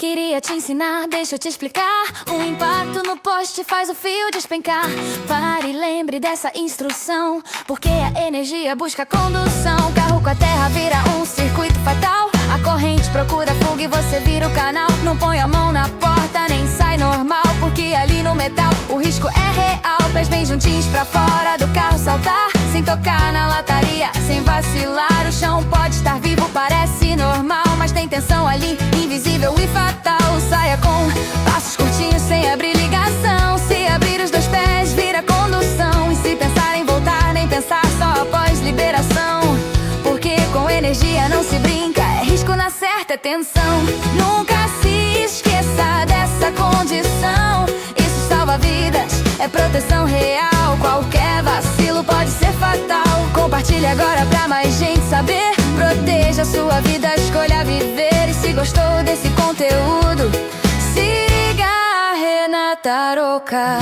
Queria te ensinar, deixa eu te explicar. Um impacto no poste faz o fio despencar. Pare e lembre dessa instrução, porque a energia busca condução. Carro com a terra vira um circuito fatal. A corrente procura fuga e você vira o canal. Não põe a mão na porta, nem sai normal, porque ali no metal o risco é real. Pés bem juntinhos pra fora do carro saltar, sem tocar na lataria, sem vacilar. O chão pode estar vivo, parece normal, mas tem tensão ali, invisível e fatal. Saia com passos curtinhos, sem abrir ligação. Se abrir os dois pés, vira condução. E se pensar em voltar, nem pensar, só após liberação. Porque com energia não se brinca, é risco na certa, é tensão. Nunca se esqueça dessa condição. Isso salva vidas, é proteção real. Qualquer vacilo pode ser fatal. Compartilhe agora pra mais gente saber. Proteja a sua vida, escolha viver. E se gostou desse conteúdo, siga a Renata Aroca.